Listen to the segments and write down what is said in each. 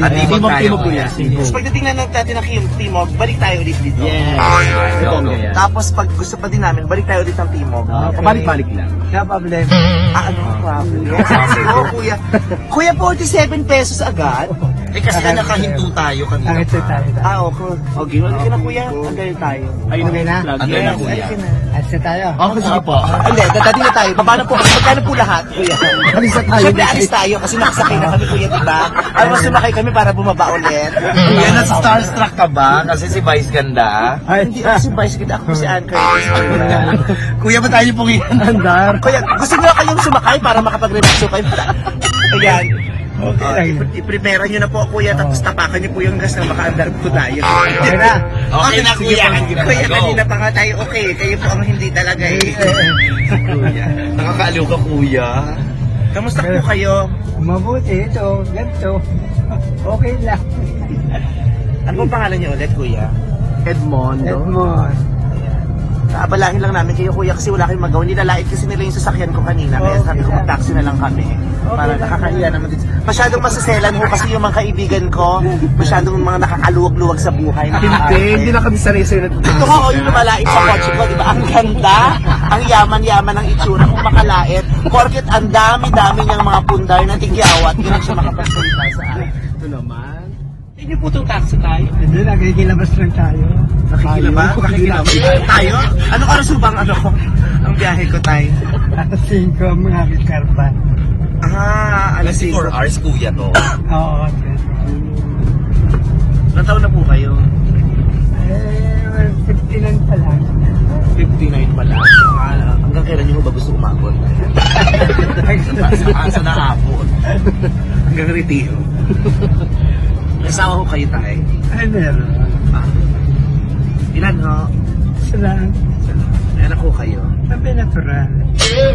Timog kuya. Tapos pag natingnan natin ang Timog, balik tayo ulit dito. Tapos pag gusto pa din namin, balik tayo ulit ng Timog. Pabalik-balik lang. No problem. Ano ang problem? Oo, kuya. Kuya, 47 pesos agad? Kasi nakahinto tayo kanina. Nakita tayo. Okay. Okay, wala na kuya. Hanggang tayo. Ayun Okay na? Hanggang na kuya. Alis na tayo. Sige po. Hindi, dadating na tayo. Baba na po. Magkano po lahat, kuya? Alis na tayo. Siyempre, alis tayo kasi nakasakay na kami, kuya, diba? Ay, mas sumakay kami para bumaba ulit. Kuya, nasa starstruck ka ba? Kasi si Vice ganda. Hindi ako si Vice, kita ako si Ann Curtis. Kuya, ba tayo pong Andar. Kuya, gusto nyo kayong sumakay para makapag-relax kayo. Ayan. Okay, i-prepare nyo na po, kuya, tapos tapakan nyo po yung gas na makaandar po tayo. Okay na. Okay na, kuya. Kuya, Go. kanina pa nga tayo, okay. Kayo po ang hindi talaga eh. Kuya. Nakakaaliw ka, kuya. Kamusta po kayo? Mabuti ito. Ganito. Okay lang. Ano pong pangalan niyo ulit, kuya? Edmond. Edmond. Kaabalahin lang namin kayo, kuya, kasi wala kayong magawa. Nilalait kasi nila yung sasakyan ko kanina. Kaya sabi ko, mag-taxi na lang kami. Para nakakahiya naman din. Masyadong masaselan ho kasi yung mga kaibigan ko. Masyadong mga nakakaluwag-luwag sa buhay. Hindi na kami sanay sa'yo. Ito ko, yung lumalait sa kotse ko, di ba? Ang ganda, ang yaman-yaman ng itsura kung makalait. Porket ang dami-dami niyang mga pundar na tigyawat, yun ang siya makapagsalita sa akin. Ito naman. Hindi po itong taxi tayo. Hindi, nakikilabas lang tayo. Nakikilabas? Nakikilabas tayo? Anong oras mo bang ang biyahe ko tayo? Alas 5 ang mga karpan. Alas 4 hours, kuya, to. Oo. Ilang taon na po kayo? 59 pa lang. 59 pala. Hanggang kailan niyo ba gusto umabot? Asa na hapon. Hanggang retiro. Asawa ko kayo tayo. Ay, meron. Ilan ho? Isa lang. May anak ko kayo. Sabi natural.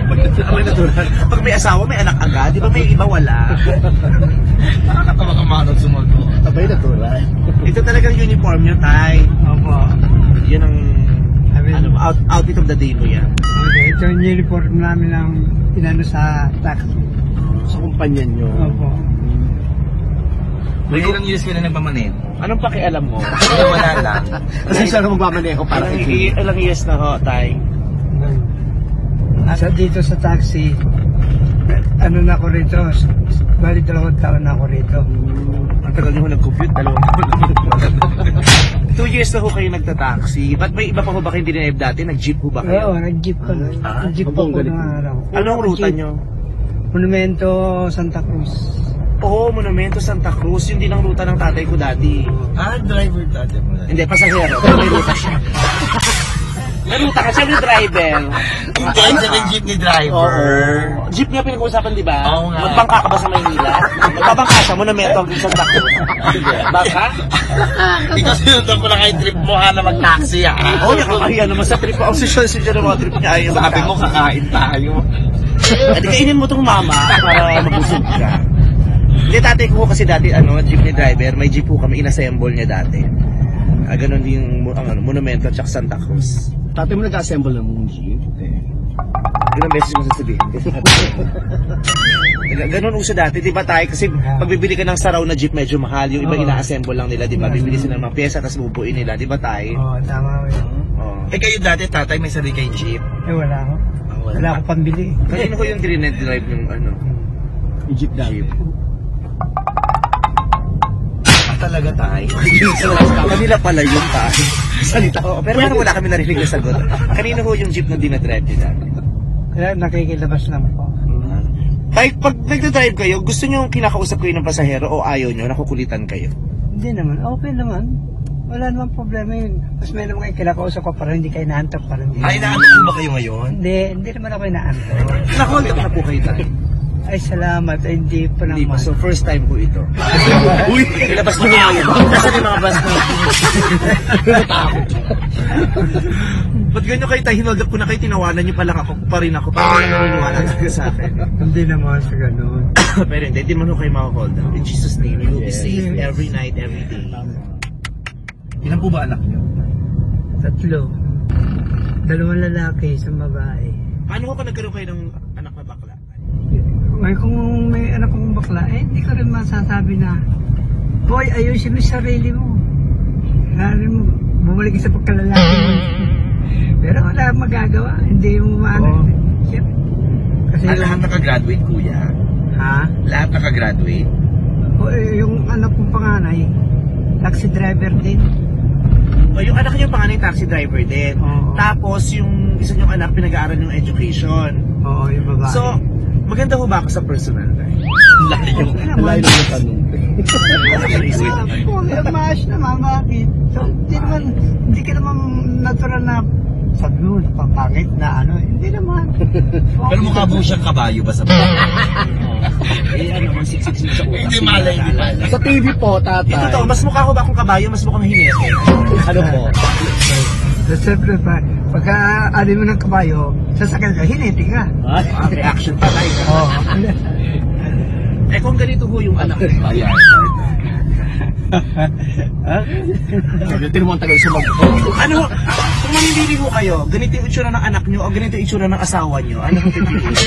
May natural. Pag may asawa, may anak agad. Di ba may iba wala? Nakakatawa ka manong sumagot. Abay na turay. Ito talagang uniform nyo, tay. Opo. Yan ang outfit of the day mo yan. Okay, ito yung uniform namin ng inano sa taxi. Sa kumpanya nyo. Opo. May ilang years ka na nagmamaneho? Anong pakialam mo? Wala lang. Kasi siya na magmamaneho para kay Ilang years na ho, tay? Asa dito sa taxi, ano na ako rito, bali 2 taon na ako rito. Ang tagal niyo ho nag-compute, 2 2 years na ho kayo nagta-taxi. Ba't may iba pa ho ba kayong dinayab dati? Nag-jeep ho ba kayo? Oo, nag-jeep ko na. Nag-jeep ko Abong ng araw. Anong ruta nyo? Monumento Santa Cruz. Oo, Monumento Santa Cruz. Yun din ang ruta ng tatay ko dati. Driver dati mo lang. Hindi, pasahero. Pero may ruta siya. May ruta ka siya ni driver. Hindi, siya yung jeepney driver. Jeep nga pinag-uusapan, di ba? Oo nga. Magbangka ka ba sa Maynila? Magbangka sa Monumento hanggang Santa Cruz. Baka? Ikaw sinundan ko na kayo trip mo na mag-taxi Oo, nakakahiya naman sa trip. Ang social ng mga trip niya. Ayaw Sabi mo, kakain tayo. Hindi, kainin mo itong mama para mabusog ka. Hindi, tatay ko kasi dati, jeepney driver, may jeep po kami, inassemble niya dati. Ganon din yung Monumento at Santa Cruz. Tatay mo nag-assemble ng jeep. Ilang beses mo sasabihin? Ganon uso dati, di ba tayo? Kasi pag bibili ka ng saraw na jeep, medyo mahal. Yung iba ina-assemble lang nila, di ba? Bibili sila ng mga pyesa, tapos bubuin nila, di ba tayo? Oo, tama mo yun. Kayo dati, tatay, may sarili kayong jeep. Wala ako. Wala ako pambili. Kanino ko yung drive yung Yung jeep dati. Talaga tayo. Kanila pala yung tayo. Salita ko. Pero wala kami narinig na sagot. Kanino ho yung jeep na dinadrive nyo dati? Kaya nakikilabas lang po. Pag nagdadrive kayo, gusto nyo kinakausap kayo ng pasahero o ayaw nyo, nakukulitan kayo? Hindi naman, okay naman. Wala namang problema yun. Mas meron kayo kinakausap ko para hindi kayo naantok. Ay, naantok po ba kayo ngayon? Hindi naman ako naantok. Nakulit na po kayo tayo. Ay, salamat. Ay, hindi pa Hindi pa. naman. So, first time ko ito. Uy! Ilabas nyo nga yun. Kasi yung mga bus na. Ba't ganyan kayo tayo? Hinold up ko na kayo, tinawanan nyo pa lang ako. Pa rin ako. Parang wala naniniwala talaga sa akin. Hindi naman sa ganun. Pero hindi man ho kayo makahold up. In Jesus' name, you will be safe every night, every day. Ilan po ba anak niyo? 3. 2 lalaki, 1 babae. Paano ko nagkaroon kayo ng anak na bakla? Kung may anak kong bakla, hindi ko rin masasabi na boy, ayusin mo sa sarili mo. Lalo mo, bumalik ka sa pagkalalaki mo. Pero wala kang magagawa, hindi mo maano. Siyempre. Kasi Lahat nakagraduate, kuya. ha? Lahat nakagraduate. O, yung anak kong panganay, taxi driver din. O, yung anak niyo panganay taxi driver din. Oo. Tapos yung isa niyong anak pinag-aaral ng education. Oo, yung babae. So, maganda ho ba ako sa personal life? Laki yung... Layo lang yung tanong. Maayos naman, bakit? So, hindi ka naman natural na sabi mo, papangit na ano, hindi naman. Pero mukha mo siyang kabayo ba sa Eh, ano, man siksik sa utak. Hindi malay, hindi malay. Sa TV po, tatay. Ito to, mas mukha ko ba akong kabayo, mas mukhang hinete? Ano po? So, siyempre pa, pagka alin mo ng kabayo, sasakyan ka, hiniti ka. Ah, reaction pa tayo. Oo. Eh kung ganito ho yung anak ko. Ayan. Tinan mo ang tagal sa mag... Ano, kung mamimili ho kayo, ganito yung itsura ng anak nyo o ganito yung itsura ng asawa nyo, ano ho pipiliin?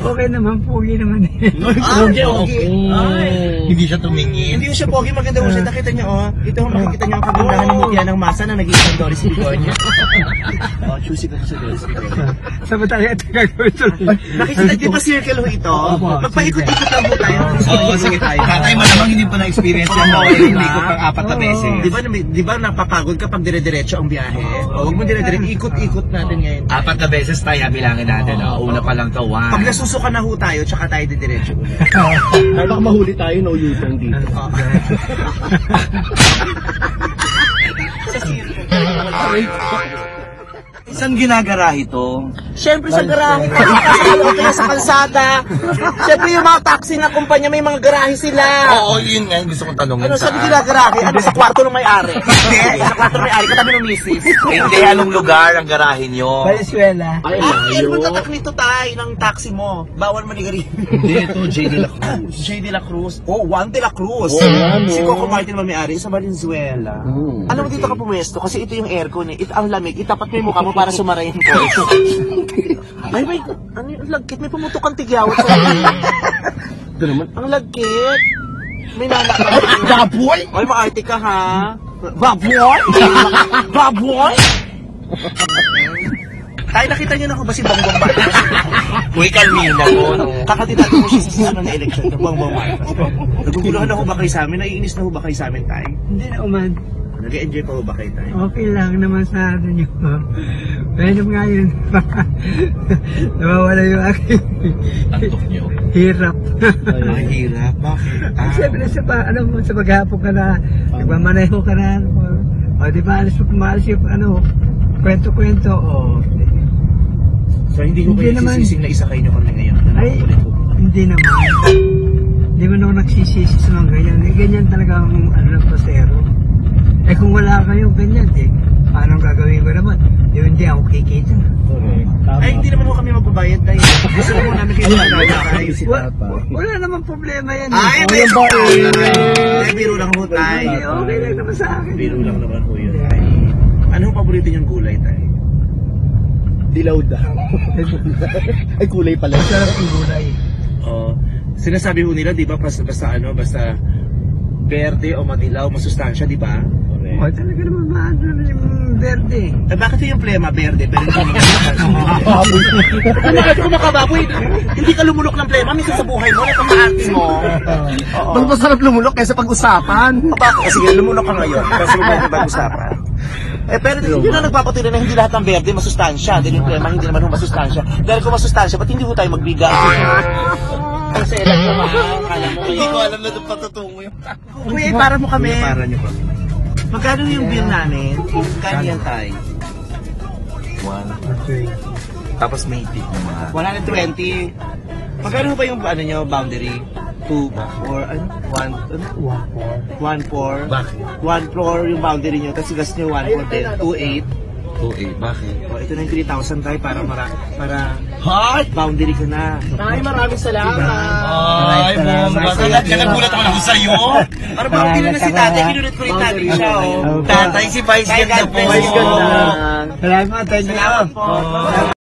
Okay naman, pugi naman eh. Okay, okay. Hindi siya tumingin. Hindi ho siya pogi, maganda ho siya. Nakita nyo, oh. Ito ho, makikita nyo ang kagandahan ng mutya ng masa na nag-iisang Doris Bigonia. Oh, choosy ka po sa Doris Bigonia. Sabi tayo, ito gagawin tuloy. Nakikita niyo ba circle ho ito? Magpaikot-ikot lang ho tayo. Oo, sige tayo. Tatay, malamang hindi pa na-experience yan. Hindi ko pang 4 na beses. Di ba napapagod ka pag dire-diretso ang biyahe? O huwag mo dire-diretso, ikot-ikot natin ngayon. 4 na beses tayo, bilangin natin. Una pa lang to, Pag nasusuka na ho tayo, tsaka tayo didiretso. Ay, baka mahuli tayo, no U-turn dito. Saan ginagarahe to? Siyempre sa garahe, kaya sa kalsada. Siyempre yung mga taxi na kumpanya, may mga garahe sila. Oo, yun nga, gusto kong tanongin. Ano sabi nila garahe? Ano sa kwarto ng may-ari? Sa kwarto ng may-ari, katabi ng misis. Hindi, anong lugar ang garahe nyo? Valenzuela. Ay, Ay, layo. magtatak nito tayo ng taxi mo. Bawal manigarin. Hindi, ito, J. De La Cruz. J. De La Cruz. Oh, Juan De La Cruz. Oh, ano? Si Coco Martin may-ari sa Valenzuela. Alam mo dito ka pumesto kasi ito yung aircon eh. Ito ang lamig. Itapat mo yung mukha mo para sumara yung coach. Ay, may, ano yung lagkit? May pumutok ang tigyawat sa Ito naman. Ang lagkit. May nanak ka. Baboy! Ay, maarte ka ha. Baboy? Baboy? Tayo nakita niyo na ako ba si Bongbong Marcos? Uy, kalmina ko. Kakatitado mo siya sa susunod na eleksyon ng Bongbong Marcos. Naguguluhan na ho ba kayo sa amin? Naiinis na ho ba kayo sa amin tayo? Hindi na uman. Nag-enjoy pa ho ba kayo tayo? Okay lang naman sa ano nyo. Pero nga yun, nawawala yung aking Antok nyo. hirap. Mahirap. Bakit? Siyempre sa, ano, sa maghapon ka na, nagmamaneho ka na, o di ba, alis mo kumalis yung ano, kwento-kwento, o. So hindi ko Hindi kayo naman. sisising na isa kayo na kami ngayon. Ay, hindi naman. Hindi man ako nagsisisi sa mga ganyan. Eh, ganyan talaga ang ano ng pasero. Eh kung wala kayo ganyan, eh, paano gagawin ko naman? Hindi ako kikita. Correct. Tama. Ay, hindi naman ho kami magbabayad tayo. Gusto ko namin kayo na tayo. Wala namang problema yan. Ay, eh. may yung ba? Ay, biro lang ho tayo. Okay lang naman sa akin. Biro lang naman ho yun tayo. Ano ang paborito niyong gulay tayo? Dilaw daw. Ay, kulay pala. Sarap yung gulay. Oh, sinasabi ho nila, di ba, basta berde o madilaw, masustansya, di ba? O, talaga naman maano naman yung verde. Eh, bakit yung plema berde, pero hindi kung makababoy, hindi ka lumulok ng plema, minsan sa buhay mo, ito maarte mo. Oo. Mas masarap lumulok kaysa pag-usapan. Bakit? Sige, lumulok ka ngayon, kasi may pag-usapan. Eh, pero yun ang nagpapatuloy na hindi lahat ng berde masustansya, dahil yung plema hindi naman masustansya. Dahil kung masustansya, ba't hindi ho tayo magbiga? Kasi lang naman, kala mo. Hindi ko alam na ito patutungo yung Uy, para mo kami. Para niyo kami. Magkano yung bill namin? Magkano yan tayo? 1. Tapos may tip na mga. 120. Magkano ba yung ano nyo, boundary? 2 or ano? 1-4. Bakit? 1-4 yung boundary nyo, tapos gas nyo 1-4 din. 2-8. 2A, bakit? O, ito na yung 3,000 tayo para Hi! boundary ka na. Ay, maraming salamat. Ay, bomba. Nagulat ako lang sa'yo. Para boundary na si tatay, kinulit ko rin tatay siya. Tatay si Vice ganda po. Vice ganda. Salamat, thank you. Salamat po.